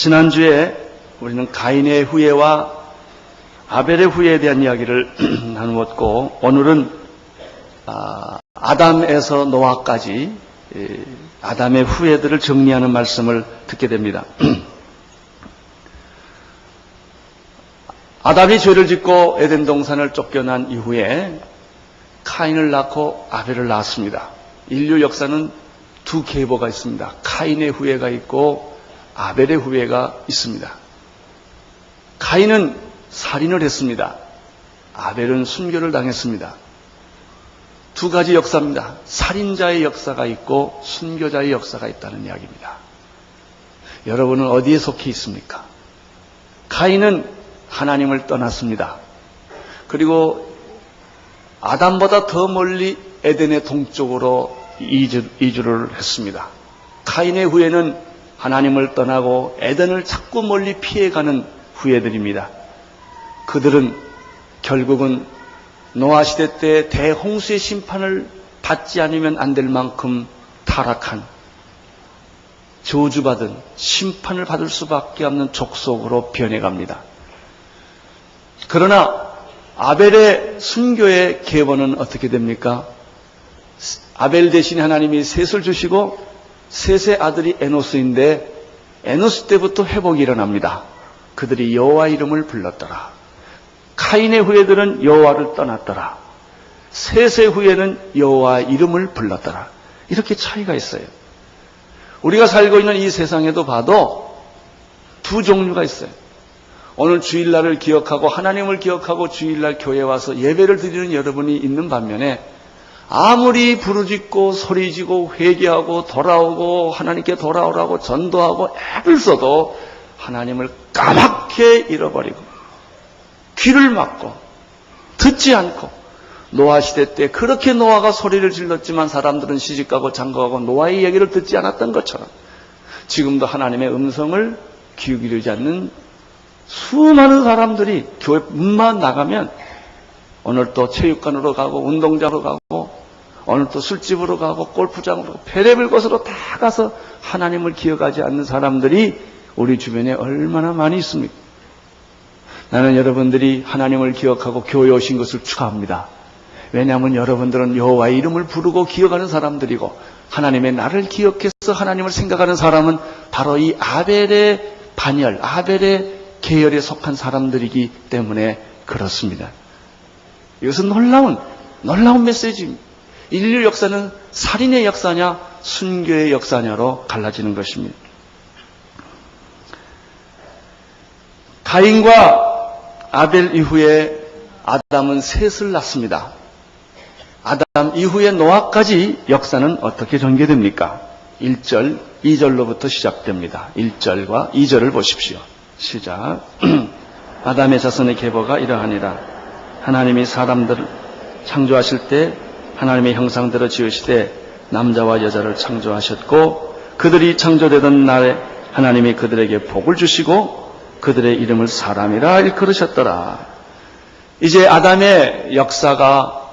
지난주에 우리는 가인의 후예와 아벨의 후예에 대한 이야기를 나누었고, 오늘은 아담에서 노아까지 아담의 후예들을 정리하는 말씀을 듣게 됩니다. 아담이 죄를 짓고 에덴 동산을 쫓겨난 이후에 카인을 낳고 아벨을 낳았습니다. 인류 역사는 두 계보가 있습니다. 카인의 후예가 있고 아벨의 후예가 있습니다. 카인은 살인을 했습니다. 아벨은 순교를 당했습니다. 두 가지 역사입니다. 살인자의 역사가 있고 순교자의 역사가 있다는 이야기입니다. 여러분은 어디에 속해 있습니까? 카인은 하나님을 떠났습니다. 그리고 아담보다 더 멀리 에덴의 동쪽으로 이주를 했습니다. 카인의 후예는 하나님을 떠나고 에덴을 자꾸 멀리 피해가는 후예들입니다. 그들은 결국은 노아 시대 때 대홍수의 심판을 받지 않으면 안 될 만큼 타락한, 저주받은, 심판을 받을 수밖에 없는 족속으로 변해갑니다. 그러나 아벨의 순교의 계보는 어떻게 됩니까? 아벨 대신에 하나님이 셋을 주시고 셋의 아들이 에노스인데, 에노스 때부터 회복이 일어납니다. 그들이 여호와 이름을 불렀더라. 카인의 후예들은 여호와를 떠났더라. 셋의 후예는 여호와 이름을 불렀더라. 이렇게 차이가 있어요. 우리가 살고 있는 이 세상에도 봐도 두 종류가 있어요. 오늘 주일날을 기억하고 하나님을 기억하고 주일날 교회에 와서 예배를 드리는 여러분이 있는 반면에, 아무리 부르짖고 소리지고 회개하고 돌아오고 하나님께 돌아오라고 전도하고 애를 써도 하나님을 까맣게 잃어버리고 귀를 막고 듣지 않고, 노아 시대 때 그렇게 노아가 소리를 질렀지만 사람들은 시집가고 장가가고 노아의 얘기를 듣지 않았던 것처럼, 지금도 하나님의 음성을 귀 기울이지 않는 수많은 사람들이 교회 문만 나가면 오늘 또 체육관으로 가고 운동장으로 가고 오늘 또 술집으로 가고 골프장으로 가고 별의별 곳으로 다 가서 하나님을 기억하지 않는 사람들이 우리 주변에 얼마나 많이 있습니까? 나는 여러분들이 하나님을 기억하고 교회에 오신 것을 축하합니다. 왜냐하면 여러분들은 여호와의 이름을 부르고 기억하는 사람들이고, 하나님의 나를 기억해서 하나님을 생각하는 사람은 바로 이 아벨의 반열, 아벨의 계열에 속한 사람들이기 때문에 그렇습니다. 이것은 놀라운 메시지입니다. 인류 역사는 살인의 역사냐 순교의 역사냐로 갈라지는 것입니다. 가인과 아벨 이후에 아담은 셋을 낳습니다. 아담 이후에 노아까지 역사는 어떻게 전개됩니까? 1절, 2절로부터 시작됩니다. 1절과 2절을 보십시오. 시작. 아담의 자손의 계보가 이러하니라. 하나님이 사람들을 창조하실 때 하나님의 형상대로 지으시되 남자와 여자를 창조하셨고, 그들이 창조되던 날에 하나님이 그들에게 복을 주시고 그들의 이름을 사람이라 일컬으셨더라. 이제 아담의 역사가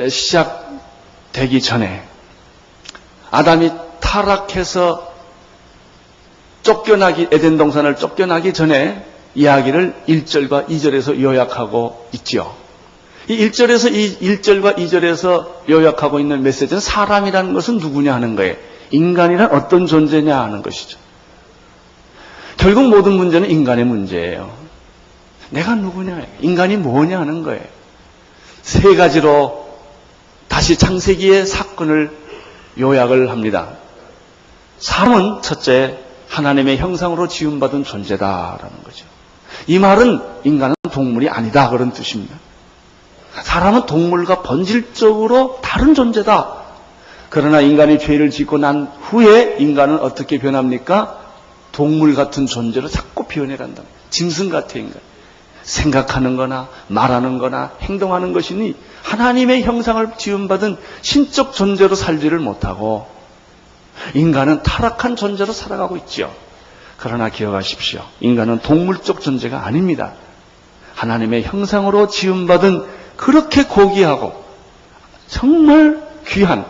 시작되기 전에, 아담이 타락해서 에덴 동산을 쫓겨나기 전에 이야기를 1절과 2절에서 요약하고 있지요. 이 1절과 2절에서 요약하고 있는 메시지는 사람이라는 것은 누구냐 하는 거예요. 인간이란 어떤 존재냐 하는 것이죠. 결국 모든 문제는 인간의 문제예요. 내가 누구냐, 인간이 뭐냐 하는 거예요. 세 가지로 다시 창세기의 사건을 요약을 합니다. 사람은 첫째, 하나님의 형상으로 지음받은 존재다라는 거죠. 이 말은 인간은 동물이 아니다 그런 뜻입니다. 사람은 동물과 본질적으로 다른 존재다. 그러나 인간이 죄를 짓고 난 후에 인간은 어떻게 변합니까? 동물 같은 존재로 자꾸 변해간다. 짐승 같은 인간. 생각하는 거나 말하는 거나 행동하는 것이니 하나님의 형상을 지음받은 신적 존재로 살지를 못하고 인간은 타락한 존재로 살아가고 있죠. 그러나 기억하십시오. 인간은 동물적 존재가 아닙니다. 하나님의 형상으로 지음받은 그렇게 고귀하고 정말 귀한,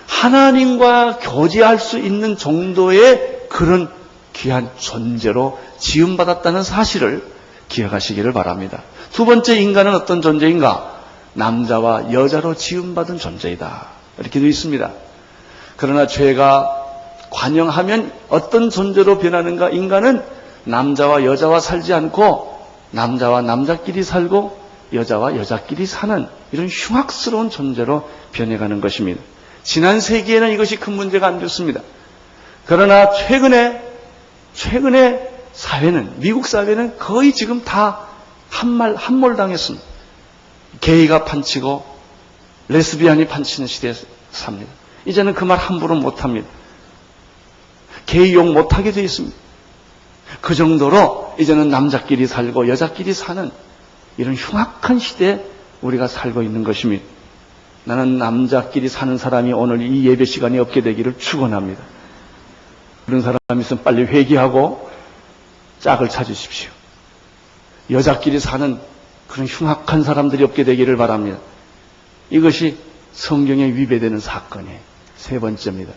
하나님과 교제할 수 있는 정도의 그런 귀한 존재로 지음받았다는 사실을 기억하시기를 바랍니다. 두 번째, 인간은 어떤 존재인가? 남자와 여자로 지음받은 존재이다. 이렇게 되어 있습니다. 그러나 죄가 관영하면 어떤 존재로 변하는가? 인간은 남자와 여자와 살지 않고 남자와 남자끼리 살고 여자와 여자끼리 사는 이런 흉악스러운 존재로 변해가는 것입니다. 지난 세기에는 이것이 큰 문제가 안 됐습니다. 그러나 최근에 사회는, 미국 사회는 거의 지금 다 함몰당했습니다. 게이가 판치고 레스비안이 판치는 시대에 삽니다. 이제는 그 말 함부로 못합니다. 게이 욕 못하게 되어 있습니다. 그 정도로 이제는 남자끼리 살고 여자끼리 사는 이런 흉악한 시대에 우리가 살고 있는 것입니다. 나는 남자끼리 사는 사람이 오늘 이 예배 시간이 없게 되기를 축원합니다. 그런 사람이 있으면 빨리 회개하고 짝을 찾으십시오. 여자끼리 사는 그런 흉악한 사람들이 없게 되기를 바랍니다. 이것이 성경에 위배되는 사건이에요. 세 번째입니다.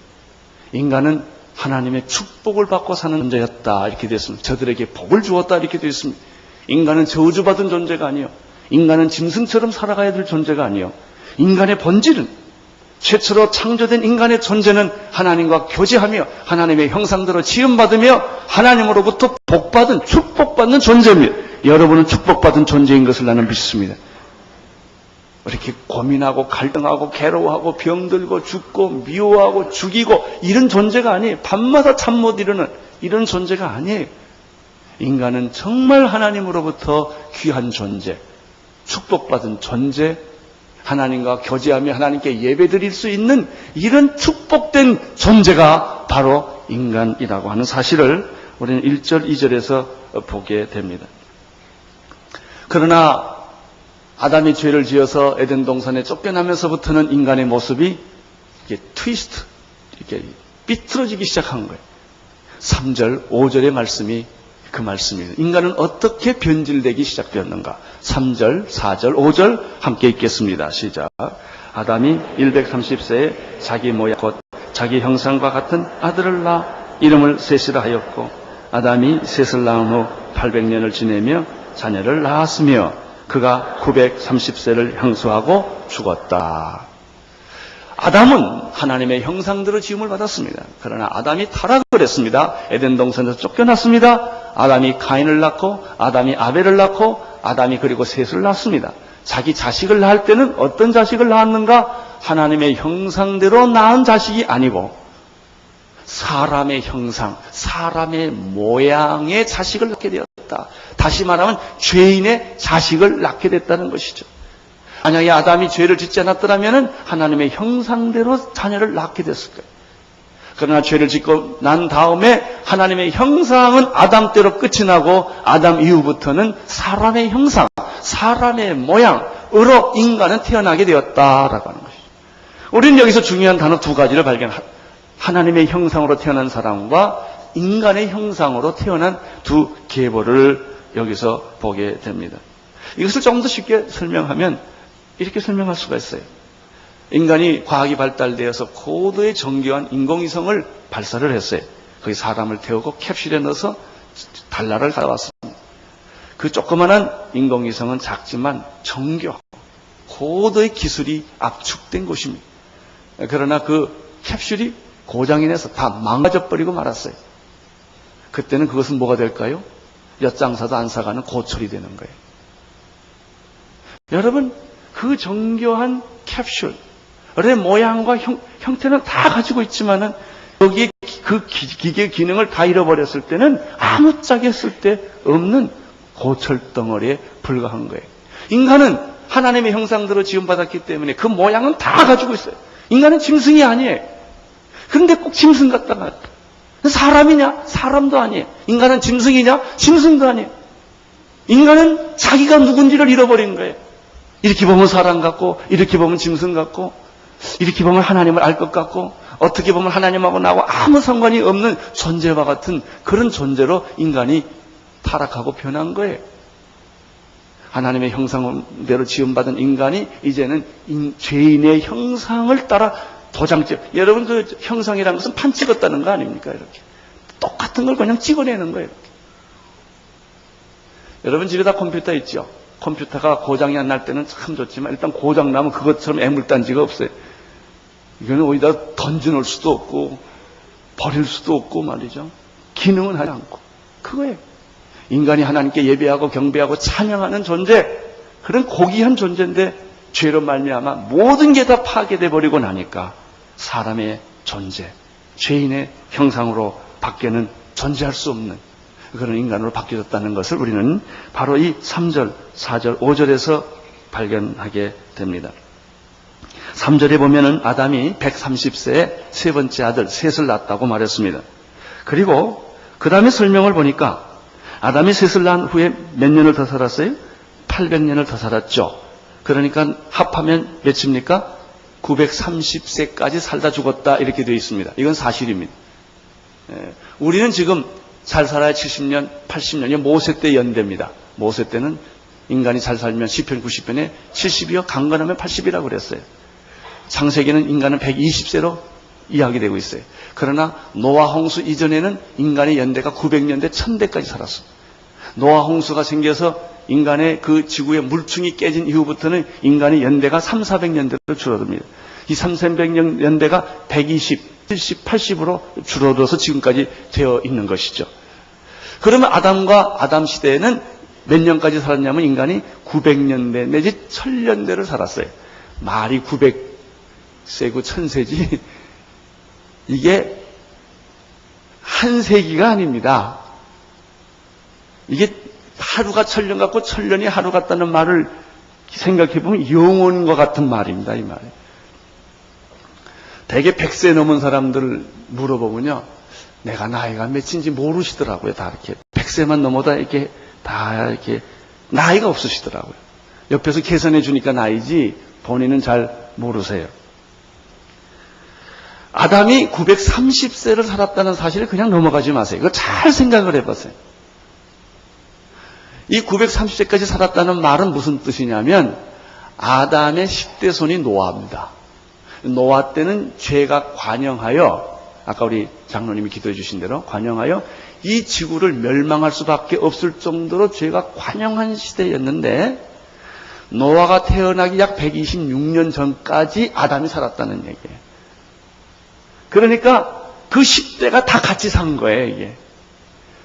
인간은 하나님의 축복을 받고 사는 존재였다. 이렇게 되었습니다. 저들에게 복을 주었다. 이렇게 되어 있습니다. 인간은 저주받은 존재가 아니요. 인간은 짐승처럼 살아가야 될 존재가 아니요. 인간의 본질은, 최초로 창조된 인간의 존재는 하나님과 교제하며 하나님의 형상대로 지음받으며 하나님으로부터 복받은, 축복받는 존재입니다. 여러분은 축복받은 존재인 것을 나는 믿습니다. 이렇게 고민하고 갈등하고 괴로워하고 병들고 죽고 미워하고 죽이고 이런 존재가 아니에요. 밤마다 잠 못 이루는 이런 존재가 아니에요. 인간은 정말 하나님으로부터 귀한 존재, 축복받은 존재, 하나님과 교제하며 하나님께 예배드릴 수 있는 이런 축복된 존재가 바로 인간이라고 하는 사실을 우리는 1절, 2절에서 보게 됩니다. 그러나 아담이 죄를 지어서 에덴 동산에 쫓겨나면서부터는 인간의 모습이 이렇게 트위스트, 이렇게 삐뚤어지기 시작한 거예요. 3절, 5절의 말씀이 그 말씀입니다. 인간은 어떻게 변질되기 시작되었는가? 3절, 4절, 5절 함께 읽겠습니다. 시작. 아담이 130세에 자기 모양 곧 자기 형상과 같은 아들을 낳아 이름을 셋이라 하였고 아담이 셋을 낳은 후 800년을 지내며 자녀를 낳았으며 그가 930세를 향수하고 죽었다. 아담은 하나님의 형상대로 지음을 받았습니다. 그러나 아담이 타락을 했습니다. 에덴 동산에서 쫓겨났습니다. 아담이 가인을 낳고 아담이 아벨을 낳고 아담이 그리고 셋을 낳습니다. 자기 자식을 낳을 때는 어떤 자식을 낳았는가? 하나님의 형상대로 낳은 자식이 아니고 사람의 형상, 사람의 모양의 자식을 낳게 되었다. 다시 말하면 죄인의 자식을 낳게 됐다는 것이죠. 만약에 아담이 죄를 짓지 않았더라면 하나님의 형상대로 자녀를 낳게 됐을 거예요. 그러나 죄를 짓고 난 다음에 하나님의 형상은 아담 때로 끝이 나고 아담 이후부터는 사람의 형상, 사람의 모양으로 인간은 태어나게 되었다라고 하는 것이죠. 우리는 여기서 중요한 단어 두 가지를 발견합니다. 하나님의 형상으로 태어난 사람과 인간의 형상으로 태어난 두 계보를 여기서 보게 됩니다. 이것을 조금 더 쉽게 설명하면 이렇게 설명할 수가 있어요. 인간이 과학이 발달되어서 고도의 정교한 인공위성을 발사를 했어요. 거기 사람을 태우고 캡슐에 넣어서 달나라를 가져왔습니다. 그 조그마한 인공위성은 작지만 정교하고 고도의 기술이 압축된 곳입니다. 그러나 그 캡슐이 고장이 나서 다 망가져버리고 말았어요. 그때는 그것은 뭐가 될까요? 엿장사도 안 사가는 고철이 되는 거예요. 여러분, 그 정교한 캡슐의 모양과 형태는 다 가지고 있지만은 여기에 그 기계 기능을 다 잃어버렸을 때는 아무짝에 쓸 데 없는 고철 덩어리에 불과한 거예요. 인간은 하나님의 형상대로 지음받았기 때문에 그 모양은 다 가지고 있어요. 인간은 짐승이 아니에요. 그런데 꼭 짐승 같다가 사람이냐? 사람도 아니에요. 인간은 짐승이냐? 짐승도 아니에요. 인간은 자기가 누군지를 잃어버린 거예요. 이렇게 보면 사람 같고 이렇게 보면 짐승 같고 이렇게 보면 하나님을 알 것 같고 어떻게 보면 하나님하고 나하고 아무 상관이 없는 존재와 같은 그런 존재로 인간이 타락하고 변한 거예요. 하나님의 형상대로 지음받은 인간이 이제는 죄인의 형상을 따라 도장찍. 여러분 그 형상이라는 것은 판 찍었다는 거 아닙니까? 이렇게 똑같은 걸 그냥 찍어내는 거예요. 여러분 집에 다 컴퓨터 있죠? 컴퓨터가 고장이 안 날 때는 참 좋지만 일단 고장 나면 그것처럼 애물단지가 없어요. 이거는 어디다 던져놓을 수도 없고 버릴 수도 없고 말이죠. 기능은 하지 않고. 그거예요. 인간이 하나님께 예배하고 경배하고 찬양하는 존재, 그런 고귀한 존재인데 죄로 말미암아 모든 게 다 파괴돼 버리고 나니까 사람의 존재, 죄인의 형상으로 밖에는 존재할 수 없는 그런 인간으로 바뀌어졌다는 것을 우리는 바로 이 3절, 4절, 5절에서 발견하게 됩니다. 3절에 보면은 아담이 130세에 세 번째 아들 셋을 낳았다고 말했습니다. 그리고 그 다음에 설명을 보니까 아담이 셋을 낳은 후에 몇 년을 더 살았어요? 800년을 더 살았죠. 그러니까 합하면 몇입니까? 930세까지 살다 죽었다 이렇게 되어 있습니다. 이건 사실입니다. 우리는 지금 잘 살아야 70년, 80년이 모세 때 연대입니다. 모세 때는 인간이 잘 살면 시편 90편에 70이요 강건하면 80이라고 그랬어요. 창세기는 인간은 120세로 이야기되고 있어요. 그러나 노아 홍수 이전에는 인간의 연대가 900년대, 1000대까지 살았어요. 노아 홍수가 생겨서 인간의 그 지구의 물층이 깨진 이후부터는 인간의 연대가 300~400년대로 줄어듭니다. 이 300~400년대가 120, 70, 80으로 줄어들어서 지금까지 되어 있는 것이죠. 그러면 아담과 아담 시대에는 몇 년까지 살았냐면 인간이 900년대 내지 1000년대를 살았어요. 말이 900세고 1000세지 이게 한 세기가 아닙니다. 이게 하루가 1000년 같고 1000년이 하루 같다는 말을 생각해보면 영원과 같은 말입니다. 이 말이. 대개 100세 넘은 사람들을 물어보면요. 내가 나이가 몇인지 모르시더라고요. 다 이렇게. 100세만 넘어다 이렇게 다 이렇게 나이가 없으시더라고요. 옆에서 계산해 주니까 나이지 본인은 잘 모르세요. 아담이 930세를 살았다는 사실을 그냥 넘어가지 마세요. 이거 잘 생각을 해보세요. 이 930세까지 살았다는 말은 무슨 뜻이냐면 아담의 10대 손이 노아입니다. 노아 때는 죄가 관영하여 아까 우리 장로님이 기도해 주신 대로 관영하여 이 지구를 멸망할 수밖에 없을 정도로 죄가 관영한 시대였는데 노아가 태어나기 약 126년 전까지 아담이 살았다는 얘기예요. 그러니까 그 10대가 다 같이 산 거예요, 이게.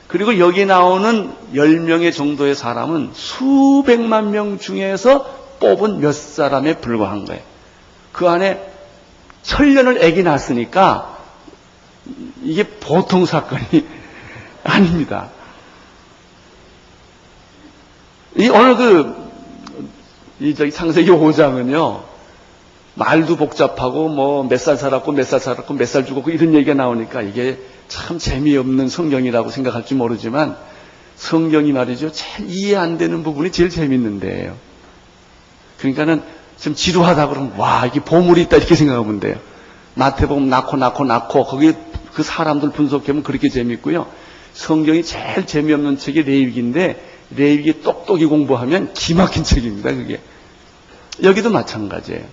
그리고 여기 나오는 10명의 정도의 사람은 수백만 명 중에서 뽑은 몇 사람에 불과한 거예요. 그 안에 1000년을 애기 낳았으니까 이게 보통 사건이 아닙니다. 오늘 창세기 5장은요, 말도 복잡하고 몇 살 살았고 몇 살 살았고 몇 살 죽었고 이런 얘기가 나오니까 이게 참 재미없는 성경이라고 생각할지 모르지만 성경이 말이죠. 제일 이해 안 되는 부분이 제일 재밌는데요. 그러니까는 좀 지루하다 그러면 와 이게 보물이 있다 이렇게 생각하면 돼요. 마태복음 낳고 거기 그 사람들 분석하면 그렇게 재밌고요. 성경이 제일 재미없는 책이 레위기인데 레위기 똑똑히 공부하면 기막힌 책입니다. 그게. 여기도 마찬가지예요.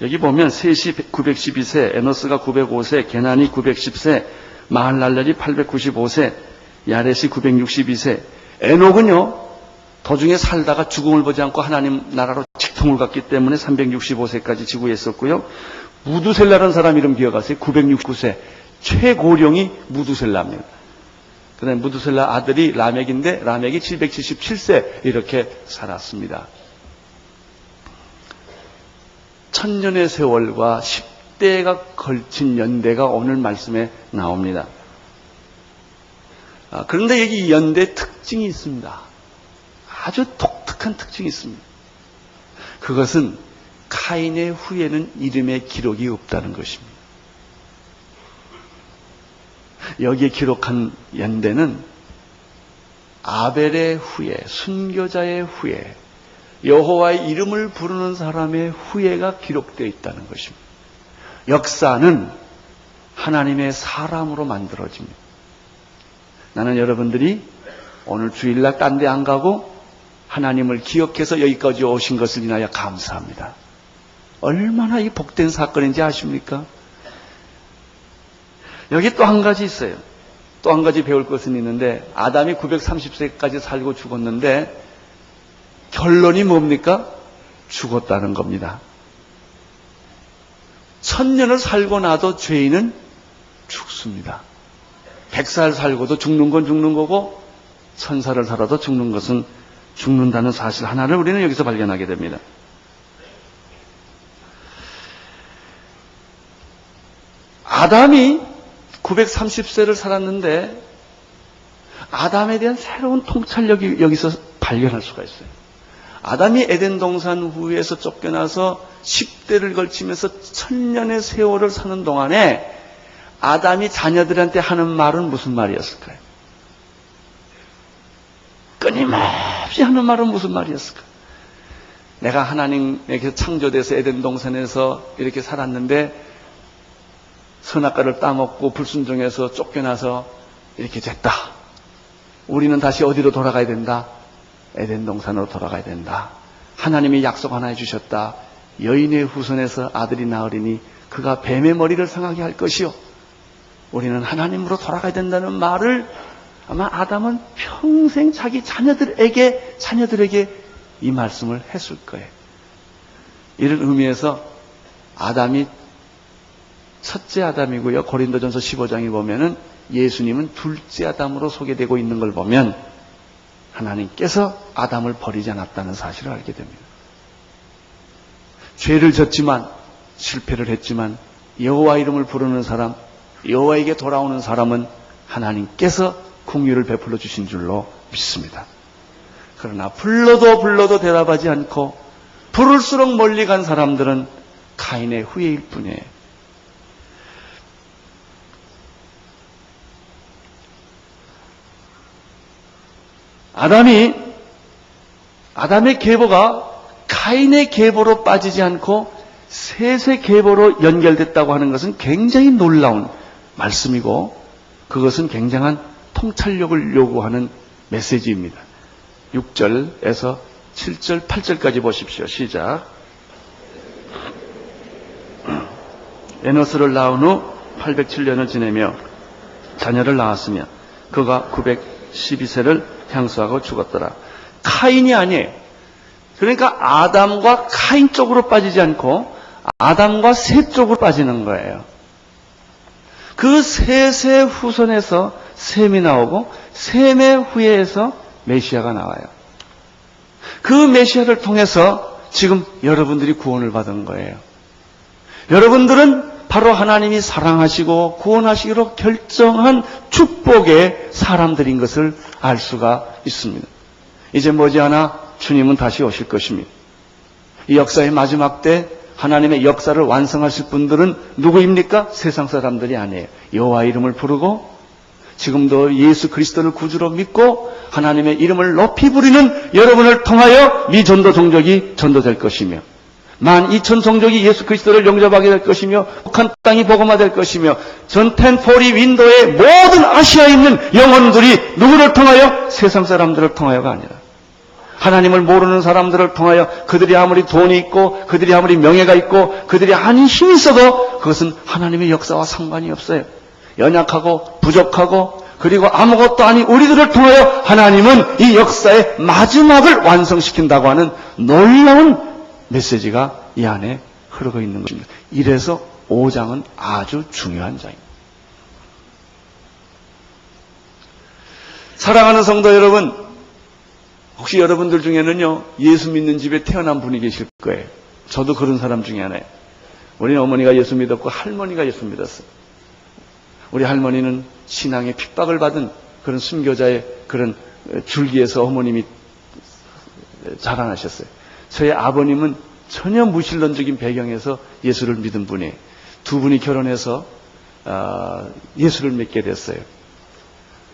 여기 보면 셋이 912세, 에노스가 905세, 게난이 910세, 마할랄렐이 895세, 야렛이 962세. 에녹은요, 도중에 살다가 죽음을 보지 않고 하나님 나라로 직통을 갔기 때문에 365세까지 지구에 있었고요. 무두셀라라는 사람 이름 기억하세요? 969세. 최고령이 무두셀라입니다. 그 다음에 무두셀라 아들이 라멕인데 라멕이 777세 이렇게 살았습니다. 1000년의 세월과 10대가 걸친 연대가 오늘 말씀에 나옵니다. 그런데 여기 이 연대의 특징이 있습니다. 아주 독특한 특징이 있습니다. 그것은 카인의 후에는 이름의 기록이 없다는 것입니다. 여기에 기록한 연대는 아벨의 후예, 순교자의 후예, 여호와의 이름을 부르는 사람의 후예가 기록되어 있다는 것입니다. 역사는 하나님의 사람으로 만들어집니다. 나는 여러분들이 오늘 주일날 딴 데 안 가고 하나님을 기억해서 여기까지 오신 것을 인하여 감사합니다. 얼마나 이 복된 사건인지 아십니까? 여기 또 한 가지 있어요. 또 한 가지 배울 것은 있는데, 아담이 930세까지 살고 죽었는데 결론이 뭡니까? 죽었다는 겁니다. 1000년을 살고 나도 죄인은 죽습니다. 100살 살고도 죽는 건 죽는 거고 1000살을 살아도 죽는 것은 죽는다는 사실 하나를 우리는 여기서 발견하게 됩니다. 아담이 930세를 살았는데 아담에 대한 새로운 통찰력이 여기서 발견할 수가 있어요. 아담이 에덴 동산 후에서 쫓겨나서 10대를 걸치면서 1000년의 세월을 사는 동안에 아담이 자녀들한테 하는 말은 무슨 말이었을까요? 끊임없이 하는 말은 무슨 말이었을까요? 내가 하나님에게 창조돼서 에덴 동산에서 이렇게 살았는데 선악과를 따먹고 불순종해서 쫓겨나서 이렇게 됐다. 우리는 다시 어디로 돌아가야 된다? 에덴 동산으로 돌아가야 된다. 하나님이 약속 하나 해주셨다. 여인의 후손에서 아들이 낳으리니 그가 뱀의 머리를 상하게 할 것이요. 우리는 하나님으로 돌아가야 된다는 말을 아마 아담은 평생 자기 자녀들에게 이 말씀을 했을 거예요. 이런 의미에서 아담이 첫째 아담이고요. 고린도전서 15장에 보면은 예수님은 둘째 아담으로 소개되고 있는 걸 보면 하나님께서 아담을 버리지 않았다는 사실을 알게 됩니다. 죄를 졌지만 실패를 했지만 여호와 이름을 부르는 사람, 여호와에게 돌아오는 사람은 하나님께서 긍휼을 베풀어 주신 줄로 믿습니다. 그러나 불러도 대답하지 않고 부를수록 멀리 간 사람들은 가인의 후예일 뿐이에요. 아담의 계보가 가인의 계보로 빠지지 않고 셋의 계보로 연결됐다고 하는 것은 굉장히 놀라운 말씀이고 그것은 굉장한 통찰력을 요구하는 메시지입니다. 6절에서 7절, 8절까지 보십시오. 시작. 에노스를 낳은 후 807년을 지내며 자녀를 낳았으며 그가 912세를 향수하고 죽었더라. 카인이 아니에요. 그러니까 아담과 카인 쪽으로 빠지지 않고 아담과 셋 쪽으로 빠지는 거예요. 그 셋의 후손에서 셈이 나오고 셈의 후예에서 메시아가 나와요. 그 메시아를 통해서 지금 여러분들이 구원을 받은 거예요. 여러분들은 바로 하나님이 사랑하시고 구원하시기로 결정한 축복의 사람들인 것을 알 수가 있습니다. 이제 머지않아 주님은 다시 오실 것입니다. 이 역사의 마지막 때 하나님의 역사를 완성하실 분들은 누구입니까? 세상 사람들이 아니에요. 여호와 이름을 부르고 지금도 예수 그리스도를 구주로 믿고 하나님의 이름을 높이 부리는 여러분을 통하여 미전도 종족이 전도될 것이며 12,000 종족이 예수 그리스도를 영접하게 될 것이며 북한 땅이 복음화될 것이며 전텐 포리 윈도의 모든 아시아에 있는 영혼들이 누구를 통하여? 세상 사람들을 통하여가 아니라 하나님을 모르는 사람들을 통하여 그들이 아무리 돈이 있고 그들이 아무리 명예가 있고 그들이 아닌 힘이 있어도 그것은 하나님의 역사와 상관이 없어요. 연약하고 부족하고 그리고 아무것도 아닌 우리들을 통하여 하나님은 이 역사의 마지막을 완성시킨다고 하는 놀라운 메시지가 이 안에 흐르고 있는 것입니다. 이래서 5장은 아주 중요한 장입니다. 사랑하는 성도 여러분, 혹시 여러분들 중에는요, 예수 믿는 집에 태어난 분이 계실 거예요. 저도 그런 사람 중에 하나예요. 우리는 어머니가 예수 믿었고 할머니가 예수 믿었어요. 우리 할머니는 신앙의 핍박을 받은 그런 순교자의 그런 줄기에서 어머님이 자라나셨어요. 저희 아버님은 전혀 무신론적인 배경에서 예수를 믿은 분이에요. 두 분이 결혼해서 예수를 믿게 됐어요.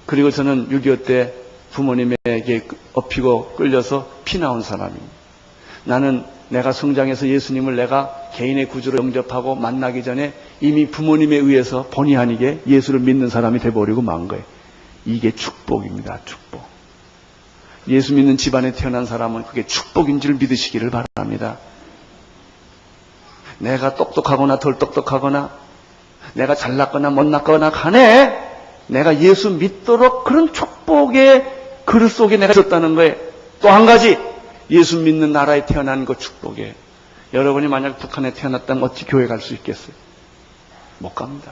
그리고 저는 6.25 때 부모님에게 업히고 끌려서 피나온 사람입니다. 나는 내가 성장해서 예수님을 내가 개인의 구주로 영접하고 만나기 전에 이미 부모님에 의해서 본의 아니게 예수를 믿는 사람이 돼버리고 만 거예요. 이게 축복입니다. 축복. 예수 믿는 집안에 태어난 사람은 그게 축복인 줄 믿으시기를 바랍니다. 내가 똑똑하거나 덜 똑똑하거나 내가 잘났거나 못났거나 간에 내가 예수 믿도록 그런 축복의 그릇 속에 내가 있었다는 거예요. 또 한 가지, 예수 믿는 나라에 태어난 그 축복이에요. 여러분이 만약 북한에 태어났다면 어찌 교회 갈 수 있겠어요? 못 갑니다.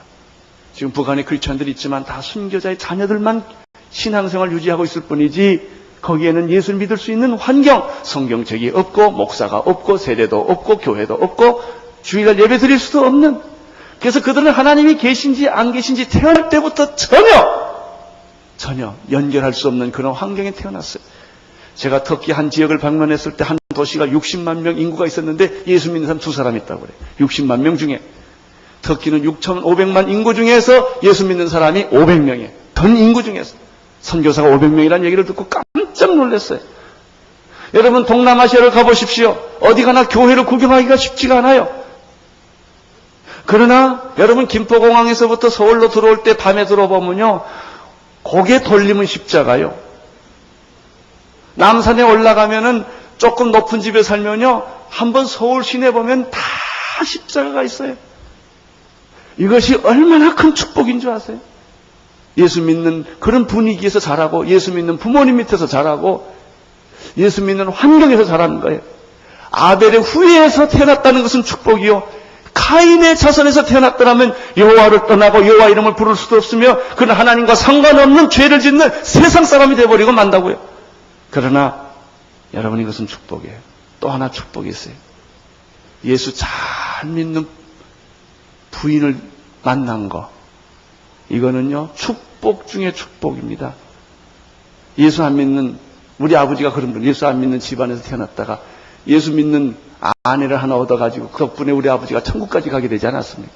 지금 북한에 크리스천들이 있지만 다 순교자의 자녀들만 신앙생활 유지하고 있을 뿐이지 거기에는 예수를 믿을 수 있는 환경, 성경책이 없고 목사가 없고 세례도 없고 교회도 없고 주일날 예배 드릴 수도 없는, 그래서 그들은 하나님이 계신지 안 계신지 태어날 때부터 전혀 연결할 수 없는 그런 환경에 태어났어요. 제가 터키 한 지역을 방문했을 때 한 도시가 60만 명 인구가 있었는데 예수 믿는 사람 2사람 있다고 그래요. 60만 명 중에. 터키는 6,500만 인구 중에서 예수 믿는 사람이 500명이에요. 전 인구 중에서. 선교사가 500명이라는 얘기를 듣고 깜짝 놀랐어요. 여러분 동남아시아를 가보십시오. 어디 가나 교회를 구경하기가 쉽지가 않아요. 그러나 여러분 김포공항에서부터 서울로 들어올 때 밤에 들어보면요, 고개 돌리면 십자가요. 남산에 올라가면은 조금 높은 집에 살면요, 한번 서울 시내 보면 다 십자가가 있어요. 이것이 얼마나 큰 축복인 줄 아세요? 예수 믿는 그런 분위기에서 자라고, 예수 믿는 부모님 밑에서 자라고, 예수 믿는 환경에서 자라는 거예요. 아벨의 후예에서 태어났다는 것은 축복이요, 카인의 자손에서 태어났더라면 여호와를 떠나고 여호와 이름을 부를 수도 없으며 그는 하나님과 상관없는 죄를 짓는 세상 사람이 되어버리고 만다고요. 그러나 여러분, 이것은 축복이에요. 또 하나 축복이 있어요. 예수 잘 믿는 부인을 만난 거, 이거는요 축복 중에 축복입니다. 예수 안 믿는, 우리 아버지가 그런 분, 예수 안 믿는 집안에서 태어났다가 예수 믿는 아내를 하나 얻어가지고 그 덕분에 우리 아버지가 천국까지 가게 되지 않았습니까?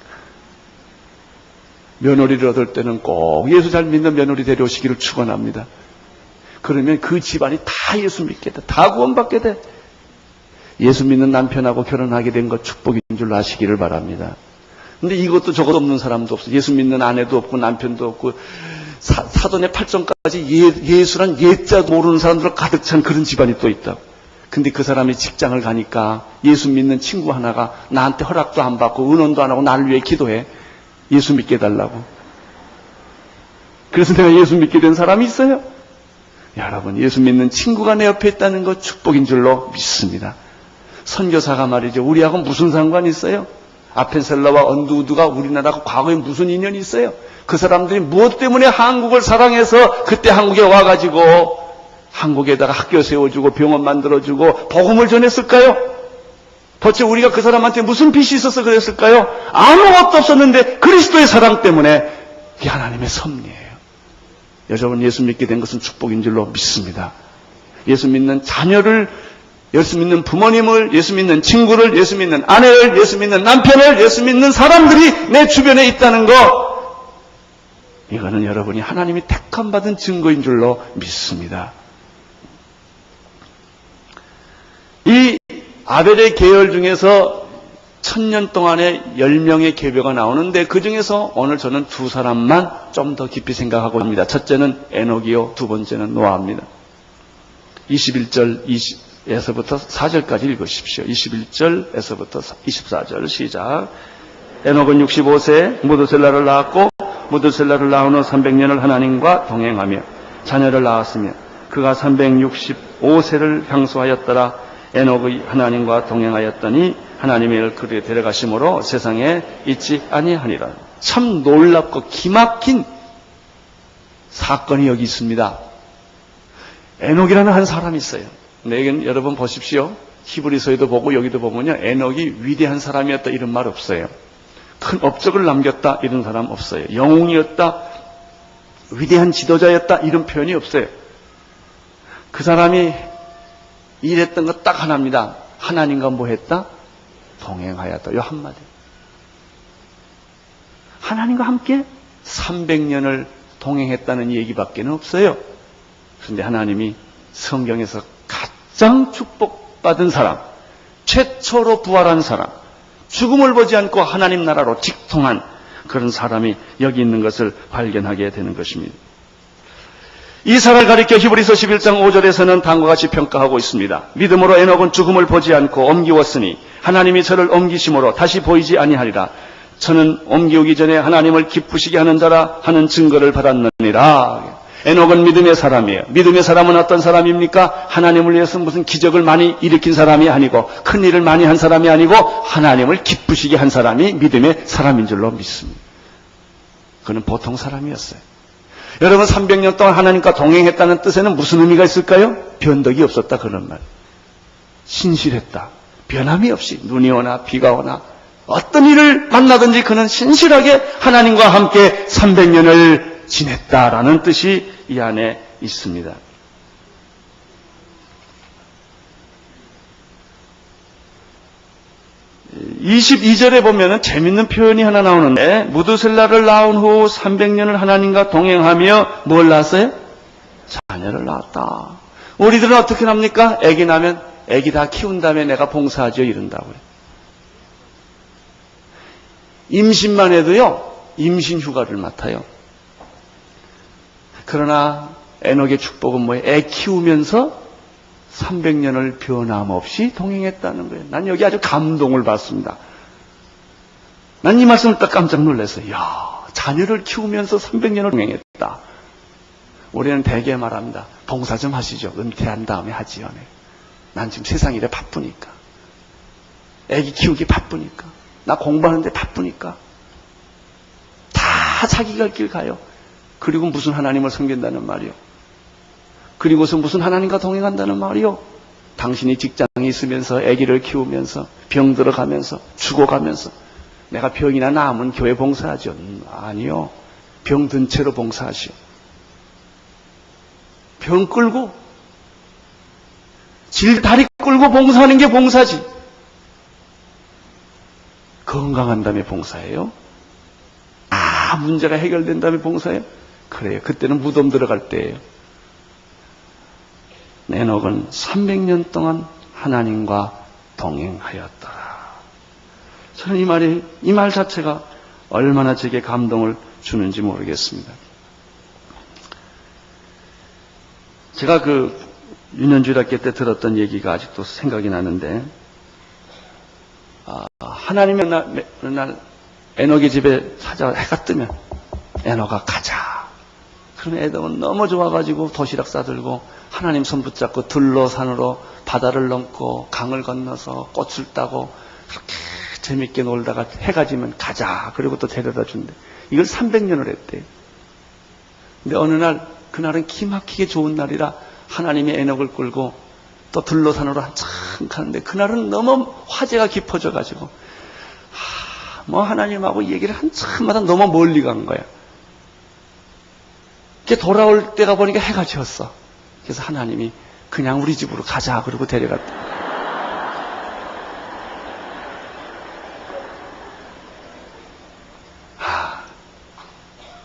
며느리를 얻을 때는 꼭 예수 잘 믿는 며느리 데려오시기를 축원합니다. 그러면 그 집안이 다 예수 믿게 돼, 다 구원받게 돼. 예수 믿는 남편하고 결혼하게 된 것 축복인 줄 아시기를 바랍니다. 근데 이것도 저것도 없는 사람도 없어. 예수 믿는 아내도 없고 남편도 없고 사돈의 팔정까지 예수란 예자도 모르는 사람들로 가득 찬 그런 집안이 또 있다고. 근데 그 사람이 직장을 가니까 예수 믿는 친구 하나가 나한테 허락도 안 받고 은원도 안 하고 나를 위해 기도해. 예수 믿게 해달라고. 그래서 내가 예수 믿게 된 사람이 있어요. 여러분, 예수 믿는 친구가 내 옆에 있다는 것 축복인 줄로 믿습니다. 선교사가 말이죠, 우리하고 무슨 상관이 있어요? 아펜셀러와 언두우드가 우리나라하고 과거에 무슨 인연이 있어요? 그 사람들이 무엇 때문에 한국을 사랑해서 그때 한국에 와가지고 한국에다가 학교 세워주고 병원 만들어주고 복음을 전했을까요? 도대체 우리가 그 사람한테 무슨 빚이 있어서 그랬을까요? 아무것도 없었는데 그리스도의 사랑 때문에 이게 하나님의 섭리예요. 여러분, 예수 믿게 된 것은 축복인 줄로 믿습니다. 예수 믿는 자녀를, 예수 믿는 부모님을, 예수 믿는 친구를, 예수 믿는 아내를, 예수 믿는 남편을, 예수 믿는 사람들이 내 주변에 있다는 것, 이거는 여러분이 하나님이 택함 받은 증거인 줄로 믿습니다. 이 아벨의 계열 중에서 1000년 동안에 10명의 계보가 나오는데 그 중에서 오늘 저는 두 사람만 좀 더 깊이 생각하고 있습니다. 첫째는 에녹이요, 두 번째는 노아입니다. 21절에서부터 4절까지 읽으십시오. 21절에서부터 24절 시작. 에녹은 65세 무드셀라를 낳았고 무드셀라를 낳은 후 300년을 하나님과 동행하며 자녀를 낳았으며 그가 365세를 향수하였더라. 에녹의 하나님과 동행하였더니 하나님의 이를 그를 데려가심으로 세상에 있지 아니하니라. 참 놀랍고 기막힌 사건이 여기 있습니다. 에녹이라는 한 사람이 있어요. 근데 여러분 보십시오. 히브리서에도 보고 여기도 보면요, 에녹이 위대한 사람이었다 이런 말 없어요. 큰 업적을 남겼다 이런 사람 없어요. 영웅이었다, 위대한 지도자였다 이런 표현이 없어요. 그 사람이 일했던 것 딱 하나입니다. 하나님과 뭐 했다? 동행하였다. 요 한마디. 하나님과 함께 300년을 동행했다는 얘기밖에 없어요. 그런데 하나님이 성경에서 가장 축복받은 사람, 최초로 부활한 사람, 죽음을 보지 않고 하나님 나라로 직통한 그런 사람이 여기 있는 것을 발견하게 되는 것입니다. 이 사람을 가리켜 히브리서 11장 5절에서는 다음과 같이 평가하고 있습니다. 믿음으로 에녹은 죽음을 보지 않고 옮기웠으니 하나님이 저를 옮기심으로 다시 보이지 아니하리라. 저는 옮기오기 전에 하나님을 기쁘시게 하는 자라 하는 증거를 받았느니라. 에녹은 믿음의 사람이에요. 믿음의 사람은 어떤 사람입니까? 하나님을 위해서 무슨 기적을 많이 일으킨 사람이 아니고 큰 일을 많이 한 사람이 아니고 하나님을 기쁘시게 한 사람이 믿음의 사람인 줄로 믿습니다. 그는 보통 사람이었어요. 여러분 300년 동안 하나님과 동행했다는 뜻에는 무슨 의미가 있을까요? 변덕이 없었다 그런 말. 신실했다. 변함이 없이 눈이 오나 비가 오나 어떤 일을 만나든지 그는 신실하게 하나님과 함께 300년을 지냈다라는 뜻이 이 안에 있습니다. (22절에) 보면은 재밌는 표현이 하나 나오는데, 무드셀라를 낳은 후 300년을 하나님과 동행하며 뭘 낳았어요? 자녀를 낳았다. 우리들은 어떻게 합니까? 아기 나면 아기 다 키운 다음에 내가 봉사하죠 이런다고요. 임신만 해도요 임신 휴가를 맡아요. 그러나 에녹의 축복은 뭐예요? 애 키우면서 300년을 변함없이 동행했다는 거예요. 난 여기 아주 감동을 받습니다. 난 이 말씀을 딱 깜짝 놀랐어요. 이야, 자녀를 키우면서 300년을 동행했다. 우리는 대개 말합니다. 봉사 좀 하시죠. 은퇴한 다음에 하지요. 난 지금 세상 일에 바쁘니까. 애기 키우기 바쁘니까. 나 공부하는데 바쁘니까. 다 자기 갈 길 가요. 그리고 무슨 하나님을 섬긴다는 말이요. 그리고서 무슨 하나님과 동행한다는 말이요. 당신이 직장에 있으면서 아기를 키우면서 병 들어가면서 죽어가면서 내가 병이나 나으면 교회 봉사하죠. 아니요. 병 든 채로 봉사하시오. 병 끌고 다리 끌고 봉사하는 게 봉사지. 건강한 다음에 봉사해요? 문제가 해결된 다음에 봉사해요? 그래요. 그때는 무덤 들어갈 때예요. 에녹은 300년 동안 하나님과 동행하였더라. 저는 이 말 자체가 얼마나 제게 감동을 주는지 모르겠습니다. 제가 유년주일학교 때 들었던 얘기가 아직도 생각이 나는데, 하나님이 어느 날 에녹의 집에 해가 뜨면 에녹아 가자. 그러면 에녹은 너무 좋아가지고 도시락 싸들고 하나님 손 붙잡고 들로 산으로 바다를 넘고 강을 건너서 꽃을 따고 그렇게 재밌게 놀다가 해가 지면 가자. 그리고 또 데려다 준대. 이걸 300년을 했대요. 근데 어느 날 그날은 기막히게 좋은 날이라 하나님이 에녹을 끌고 또 들로 산으로 한참 가는데 그날은 너무 화제가 깊어져가지고 하나님하고 얘기를 한참마다 너무 멀리 간 거야. 이렇게 돌아올 때가 보니까 해가 지었어. 그래서 하나님이 그냥 우리 집으로 가자 그러고 데려갔다.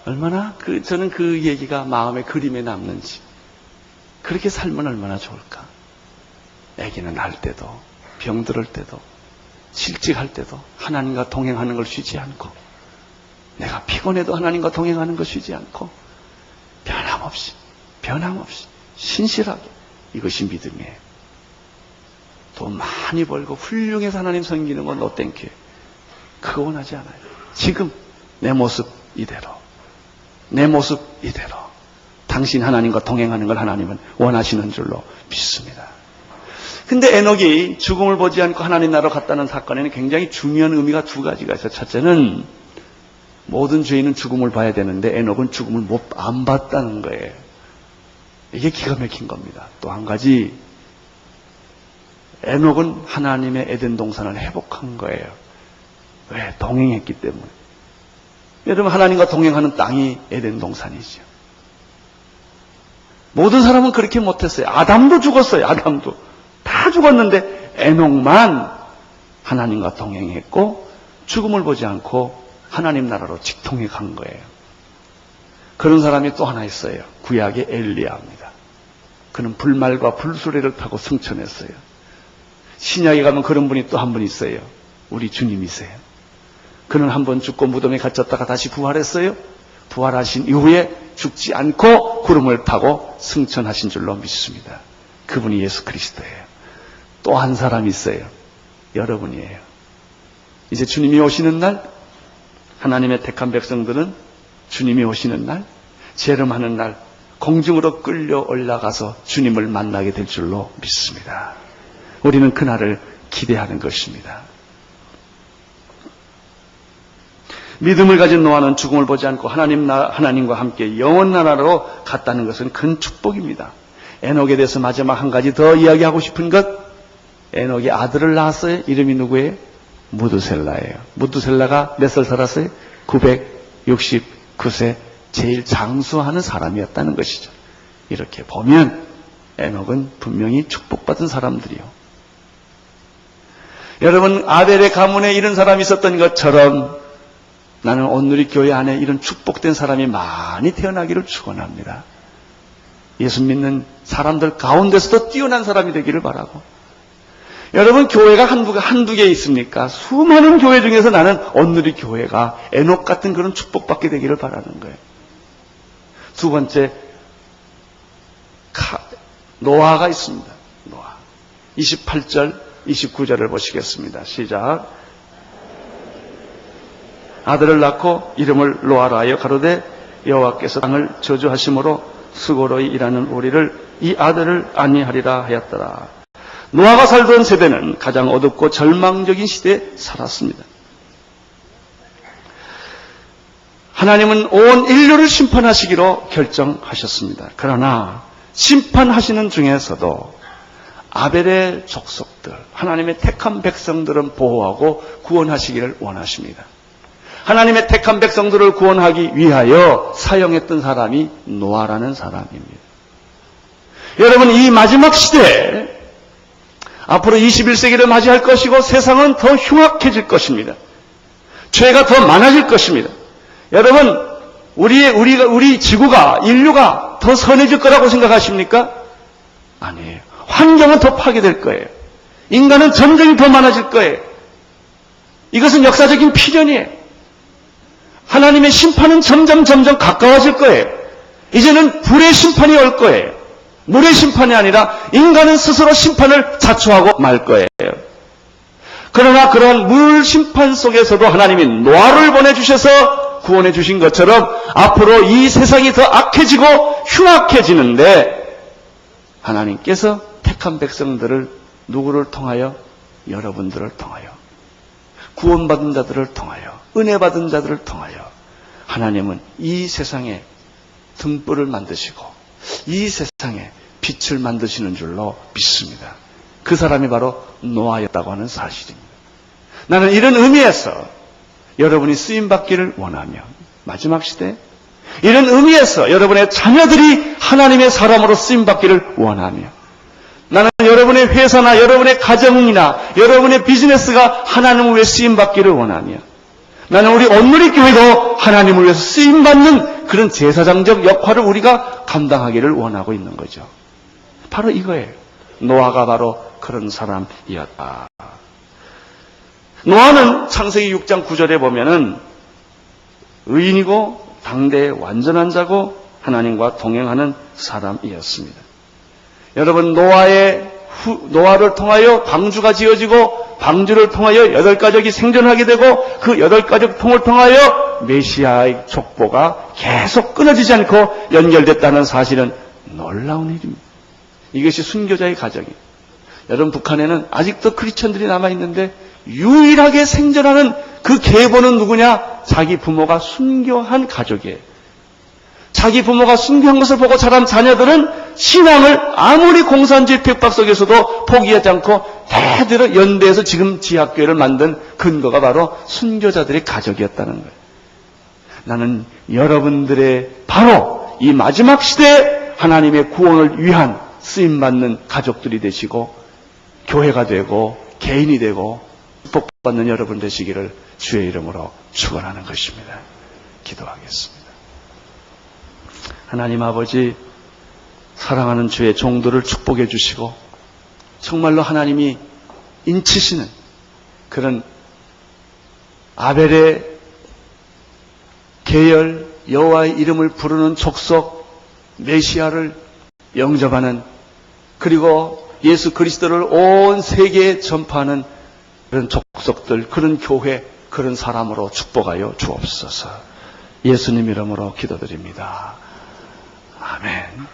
얼마나 저는 그 얘기가 마음의 그림에 남는지. 그렇게 살면 얼마나 좋을까. 아기는 낳을 때도 병들을 때도 실직할 때도 하나님과 동행하는 걸 쉬지 않고, 내가 피곤해도 하나님과 동행하는 걸 쉬지 않고, 변함없이 신실하게. 이것이 믿음이에요. 돈 많이 벌고 훌륭해서 하나님 섬기는 건 no thank you. 그거 원하지 않아요. 지금 내 모습 이대로 당신 하나님과 동행하는 걸 하나님은 원하시는 줄로 믿습니다. 근데 에녹이 죽음을 보지 않고 하나님 나라로 갔다는 사건에는 굉장히 중요한 의미가 두 가지가 있어요. 첫째는 모든 죄인은 죽음을 봐야 되는데 에녹은 죽음을 안 봤다는 거예요. 이게 기가 막힌 겁니다. 또 한 가지, 에녹은 하나님의 에덴 동산을 회복한 거예요. 왜? 동행했기 때문에. 여러분, 하나님과 동행하는 땅이 에덴 동산이죠. 모든 사람은 그렇게 못했어요. 아담도 죽었어요. 아담도 다 죽었는데 에녹만 하나님과 동행했고 죽음을 보지 않고 하나님 나라로 직통해 간 거예요. 그런 사람이 또 하나 있어요. 구약의 엘리야입니다. 그는 불말과 불수레를 타고 승천했어요. 신약에 가면 그런 분이 또 한 분 있어요. 우리 주님이세요. 그는 한 번 죽고 무덤에 갇혔다가 다시 부활했어요. 부활하신 이후에 죽지 않고 구름을 타고 승천하신 줄로 믿습니다. 그분이 예수 그리스도예요. 또 한 사람이 있어요. 여러분이에요. 이제 주님이 오시는 날 하나님의 택한 백성들은 주님이 오시는 날, 재림하는 날 공중으로 끌려 올라가서 주님을 만나게 될 줄로 믿습니다. 우리는 그날을 기대하는 것입니다. 믿음을 가진 노아는 죽음을 보지 않고 하나님과 함께 영원 나라로 갔다는 것은 큰 축복입니다. 에녹에 대해서 마지막 한 가지 더 이야기하고 싶은 것, 에녹이 아들을 낳았어요. 이름이 누구예요? 무두셀라예요. 무두셀라가 몇 살 살았어요? 969세, 제일 장수하는 사람이었다는 것이죠. 이렇게 보면 에녹은 분명히 축복받은 사람들이요. 여러분, 아벨의 가문에 이런 사람이 있었던 것처럼 나는 온누리 교회 안에 이런 축복된 사람이 많이 태어나기를 축원합니다. 예수 믿는 사람들 가운데서도 뛰어난 사람이 되기를 바라고. 여러분, 교회가 한두 개 있습니까? 수많은 교회 중에서 나는 온누리 교회가 에녹 같은 그런 축복받게 되기를 바라는 거예요. 두 번째, 노아가 있습니다. 노아. 28절, 29절을 보시겠습니다. 시작. 아들을 낳고 이름을 노아라 하여 가로되 여호와께서 땅을 저주하심으로 수고로이 일하는 우리를 이 아들을 안위하리라 하였더라. 노아가 살던 세대는 가장 어둡고 절망적인 시대에 살았습니다. 하나님은 온 인류를 심판하시기로 결정하셨습니다. 그러나 심판하시는 중에서도 아벨의 족속들, 하나님의 택한 백성들은 보호하고 구원하시기를 원하십니다. 하나님의 택한 백성들을 구원하기 위하여 사용했던 사람이 노아라는 사람입니다. 여러분, 이 마지막 시대에 앞으로 21세기를 맞이할 것이고 세상은 더 흉악해질 것입니다. 죄가 더 많아질 것입니다. 여러분, 우리 지구가, 인류가 더 선해질 거라고 생각하십니까? 아니에요. 환경은 더 파괴될 거예요. 인간은 전쟁이 더 많아질 거예요. 이것은 역사적인 필연이에요. 하나님의 심판은 점점 가까워질 거예요. 이제는 불의 심판이 올 거예요. 물의 심판이 아니라 인간은 스스로 심판을 자초하고 말 거예요. 그러나 그런 물 심판 속에서도 하나님이 노아를 보내주셔서 구원해 주신 것처럼 앞으로 이 세상이 더 악해지고 흉악해지는데 하나님께서 택한 백성들을 누구를 통하여? 여러분들을 통하여, 구원받은 자들을 통하여, 은혜받은 자들을 통하여 하나님은 이 세상에 등불을 만드시고 이 세상에 빛을 만드시는 줄로 믿습니다. 그 사람이 바로 노아였다고 하는 사실입니다. 나는 이런 의미에서 여러분이 쓰임받기를 원하며 마지막 시대 이런 의미에서 여러분의 자녀들이 하나님의 사람으로 쓰임받기를 원하며 나는 여러분의 회사나 여러분의 가정이나 여러분의 비즈니스가 하나님을 위해 쓰임받기를 원하며 나는 우리 온누리 교회도 하나님을 위해서 쓰임받는 그런 제사장적 역할을 우리가 감당하기를 원하고 있는 거죠. 바로 이거예요. 노아가 바로 그런 사람이었다. 노아는 창세기 6장 9절에 보면은 의인이고 당대의 완전한 자고 하나님과 동행하는 사람이었습니다. 여러분, 노아를 통하여 방주가 지어지고 방주를 통하여 8가족이 생존하게 되고 그 8가족 통을 통하여 메시아의 족보가 계속 끊어지지 않고 연결됐다는 사실은 놀라운 일입니다. 이것이 순교자의 가정이에요. 여러분, 북한에는 아직도 크리스천들이 남아있는데 유일하게 생존하는 그 계보는 누구냐? 자기 부모가 순교한 가족이에요. 자기 부모가 순교한 것을 보고 자란 자녀들은 신앙을 아무리 공산주의 핍박 속에서도 포기하지 않고 대대로 연대해서 지금 지하교회를 만든 근거가 바로 순교자들의 가족이었다는 거예요. 나는 여러분들의 바로 이 마지막 시대에 하나님의 구원을 위한 쓰임받는 가족들이 되시고 교회가 되고 개인이 되고 축복받는 여러분 되시기를 주의 이름으로 축원하는 것입니다. 기도하겠습니다. 하나님 아버지, 사랑하는 주의 종들을 축복해 주시고 정말로 하나님이 인치시는 그런 아벨의 계열, 여호와의 이름을 부르는 족속, 메시아를 영접하는, 그리고 예수 그리스도를 온 세계에 전파하는 그런 족속들, 그런 교회, 그런 사람으로 축복하여 주옵소서. 예수님 이름으로 기도드립니다. 아멘.